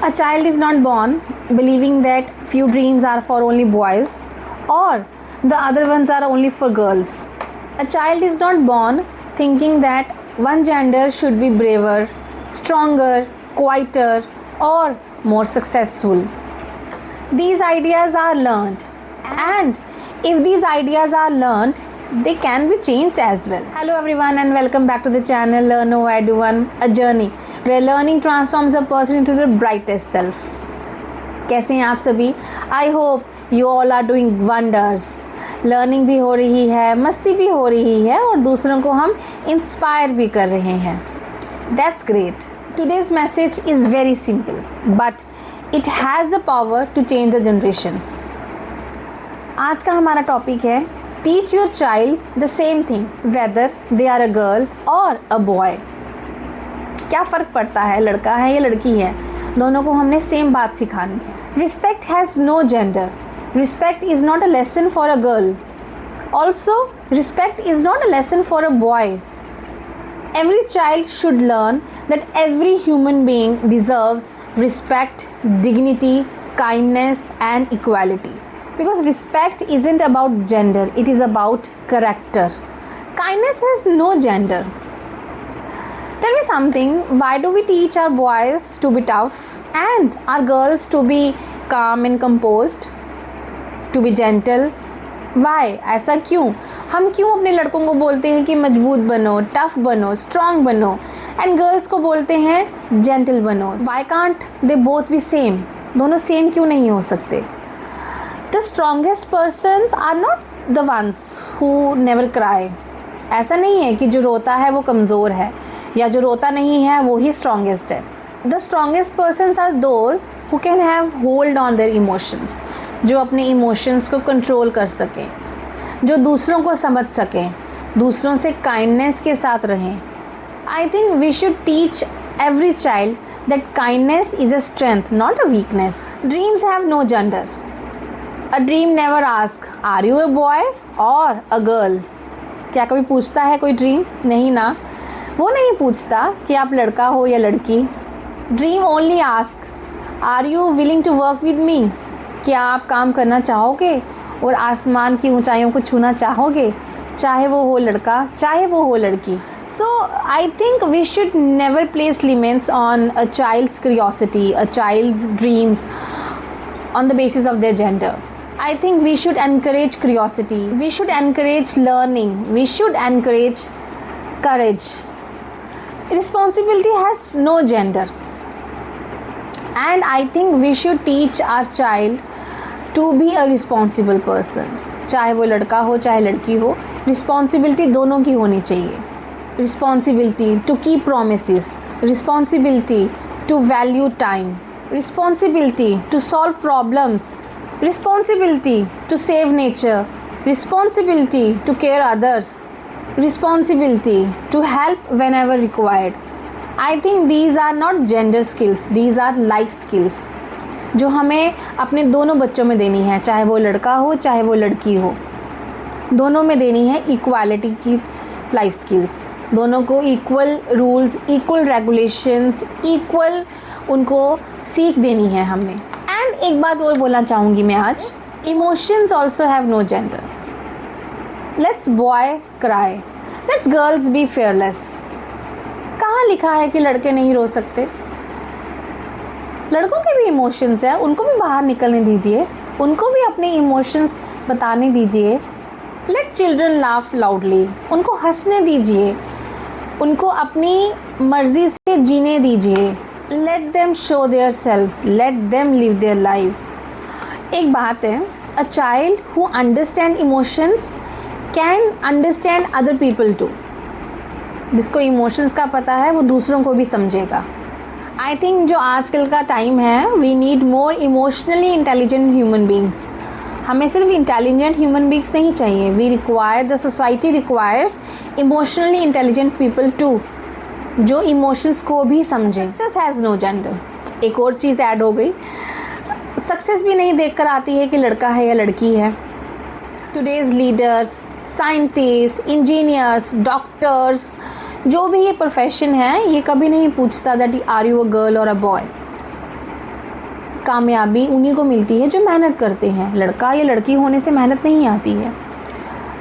A child is not born believing that few dreams are for only boys or the other ones are only for girls. A child is not born thinking that one gender should be braver, stronger, quieter, or more successful. These ideas are learned, and if these ideas are learned, they can be changed as well. Hello everyone and welcome back to the channel Learn Know Edu One, a journey where learning transforms a person into their brightest self. कैसे हैं आप सभी? I hope you all are doing wonders. Learning भी हो रही है, मस्ती भी हो रही है और दूसरों को हम इंस्पायर भी कर रहे हैं. That's great. Today's message is very simple but it has the power to change the generations. आज का हमारा टॉपिक है teach your child the same thing whether they are a girl और अ बॉय. क्या फ़र्क पड़ता है, लड़का है या लड़की है, दोनों को हमने सेम बात सिखानी है. Respect has no gender. Respect is not a lesson for a girl. Also respect is not a lesson for a boy. Every child should learn that every human being deserves respect, dignity, kindness and equality. Because respect isn't about gender, it is about character. Kindness has no gender. Tell me something, why do we teach our boys to be tough and our girls to be calm and composed, to be gentle? Why? ऐसा क्यों? हम क्यों अपने लड़कों को बोलते हैं कि मजबूत बनो, टफ बनो, स्ट्रॉन्ग बनो, एंड गर्ल्स को बोलते हैं जेंटल बनो? Why can't they both be same? दोनों सेम क्यों नहीं हो सकते? The strongest persons are not the ones who never cry. ऐसा नहीं है कि जो रोता है वो कमज़ोर है या जो रोता नहीं है वो ही strongest है. The strongest persons are those who can have hold on their emotions. जो अपने emotions को control कर सकें, जो दूसरों को समझ सकें, दूसरों से kindness के साथ रहें. I think we should teach every child that kindness is a strength, not a weakness. Dreams have no gender. A dream never asks, are you a boy or a girl? क्या कभी पूछता है कोई dream? नहीं ना, वो नहीं पूछता कि आप लड़का हो या लड़की. Dream only ask, are you willing to work with me? क्या आप काम करना चाहोगे और आसमान की ऊंचाइयों को छूना चाहोगे, चाहे वो हो लड़का चाहे वो हो लड़की. So I think we should never place limits on a child's curiosity, a child's dreams on the basis of their gender. I think we should encourage curiosity, we should encourage learning, we should encourage courage. Responsibility has no gender, and I think we should teach our child to be a responsible person. चाहे वो लड़का हो चाहे लड़की हो, responsibility दोनों की होनी चाहिए. Responsibility to keep promises, responsibility to value time, responsibility to solve problems, responsibility to save nature, responsibility to care others, responsibility to help whenever required. I think these are not gender skills, these are life skills जो हमें अपने दोनों बच्चों में देनी है, चाहे वो लड़का हो चाहे वो लड़की हो, दोनों में देनी है इक्वालिटी की लाइफ स्किल्स. दोनों को equal rules, equal regulations, equal उनको सीख देनी है हमने. एंड एक बात और बोलना चाहूँगी मैं आज, emotions also have no gender. Let's boy cry, let's girls be fearless. कहाँ लिखा है कि लड़के नहीं रो सकते? लड़कों के भी इमोशंस हैं, उनको भी बाहर निकलने दीजिए, उनको भी अपने इमोशंस बताने दीजिए. लेट चिल्ड्रन लाफ लाउडली, उनको हंसने दीजिए, उनको अपनी मर्ज़ी से जीने दीजिए. Let them show their selves, let them live their lives. एक बात है, a child who understand emotions can understand other people too. जिसको इमोशंस का पता है वो दूसरों को भी समझेगा. आई थिंक जो आजकल का टाइम है, we need more emotionally intelligent human beings. हमें सिर्फ इंटेलिजेंट ह्यूमन बींग्स नहीं चाहिए, we require, the society requires emotionally intelligent people too, जो इमोशंस को भी समझें. Success has no gender. एक और चीज़ ऐड हो गई, सक्सेस भी नहीं देखकर आती है कि लड़का है या लड़की है. Today's leaders, scientist, engineers, doctors, जो भी ये प्रोफेशन है, ये कभी नहीं पूछता that are you a girl और अ बॉय. कामयाबी उन्हीं को मिलती है जो मेहनत करते हैं। लड़का या लड़की होने से मेहनत नहीं आती है,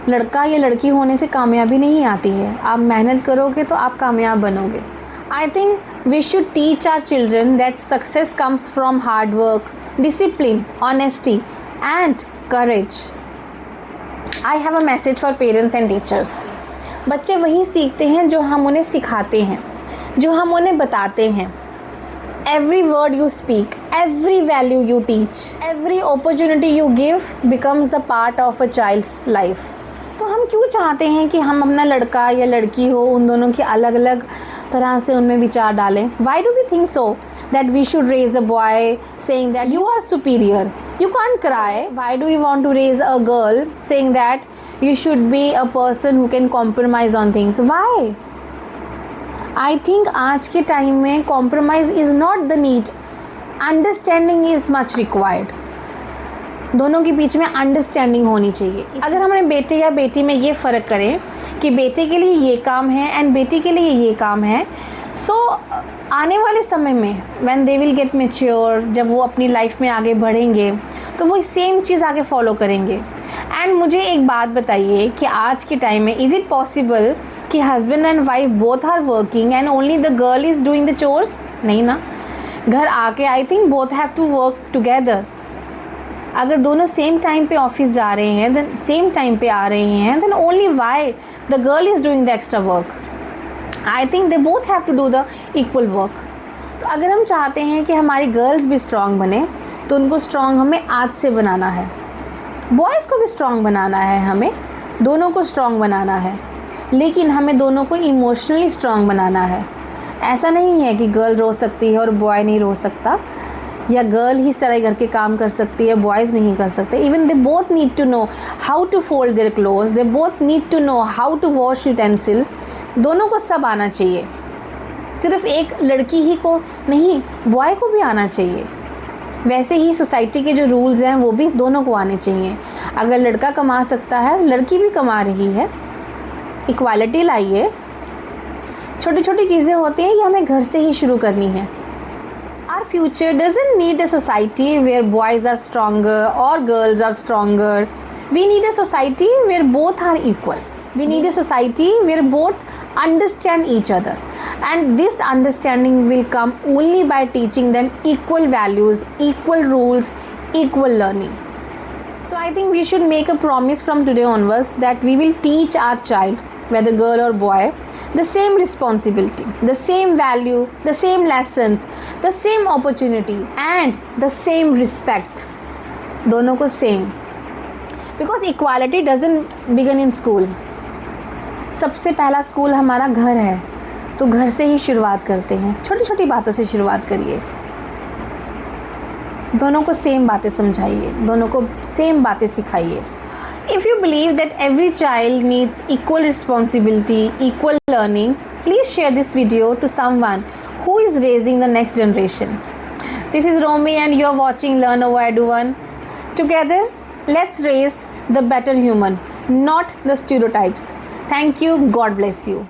लड़का या लड़की होने से कामयाबी नहीं आती है। आप मेहनत करोगे तो आप कामयाब बनोगे। I think we should teach our children that success comes from hard work, discipline, honesty and courage. I have a message for parents and teachers. बच्चे वही सीखते हैं जो हम उन्हें सिखाते हैं, जो हम उन्हें बताते हैं। Every word you speak, every value you teach, every opportunity you give becomes the part of a child's life. तो हम क्यों चाहते हैं कि हम अपना लड़का या लड़की हो, उन दोनों की अलग अलग तरह से उनमें विचार डालें? Why do we think so that we should raise a boy saying that you are superior, you can't cry? Why do we want to raise a girl saying that you should be a person who can compromise on things? Why? I think आज के time में compromise is not the need, understanding is much required. दोनों के बीच में understanding होनी चाहिए। अगर हमारे बेटे या बेटी में ये फ़र्क करें कि बेटे के लिए ये काम है एंड बेटी के लिए ये काम है, सो आने वाले समय में when they will get mature, जब वो अपनी लाइफ में आगे बढ़ेंगे तो वो सेम चीज़ आगे फॉलो करेंगे। एंड मुझे एक बात बताइए कि आज के टाइम में इज़ इट पॉसिबल कि husband and wife both are working and only the girl is doing the chores? नहीं ना। घर आके I think both have to work together. अगर दोनों सेम टाइम पे ऑफिस जा रहे हैं, देन सेम टाइम पे आ रहे हैं, then only why the girl is doing the extra work? I think they both have to do the equal work. तो अगर हम चाहते हैं कि हमारी गर्ल्स भी स्ट्रांग बने तो उनको स्ट्रांग हमें आज से बनाना है। बॉयज़ को भी स्ट्रांग बनाना है, हमें दोनों को स्ट्रांग बनाना है, लेकिन हमें दोनों को इमोशनली स्ट्रांग बनाना है। ऐसा नहीं है कि गर्ल रो सकती है और बॉय नहीं रो सकता, या गर्ल ही सारे घर के काम कर सकती है, बॉयज़ नहीं कर सकते। Even they both need to know how to fold their clothes, they both need to know how to wash utensils. दोनों को सब आना चाहिए, सिर्फ एक लड़की ही को नहीं, बॉय को भी आना चाहिए। वैसे ही सोसाइटी के जो रूल्स हैं वो भी दोनों को आने चाहिए। अगर लड़का कमा सकता है, लड़की भी कमा रही है, इक्वालिटी लाइए। छोटी छोटी चीज़ें होती हैं, ये हमें घर से ही शुरू करनी है। Our future doesn't need a society where boys are stronger और girls are stronger. We need a society where both are equal. We need a society where both understand each other, and this understanding will come only by teaching them equal values, equal rules, equal learning. So I think we should make a promise from today onwards that we will teach our child, whether girl or boy, the same responsibility, the same value, the same lessons, the same opportunities and the same respect. दोनों को same, because equality doesn't begin in school. सबसे पहला school हमारा घर है, तो घर से ही शुरुआत करते हैं। छोटी छोटी बातों से शुरुआत करिए, दोनों को सेम बातें समझाइए, दोनों को सेम बातें सिखाइए। If you believe that every child needs equal responsibility, equal learning, please share this video to someone who is raising the next generation. This is Romi and you are watching Learn Over Edu One. Together, let's raise the better human, not the stereotypes. Thank you. God bless you.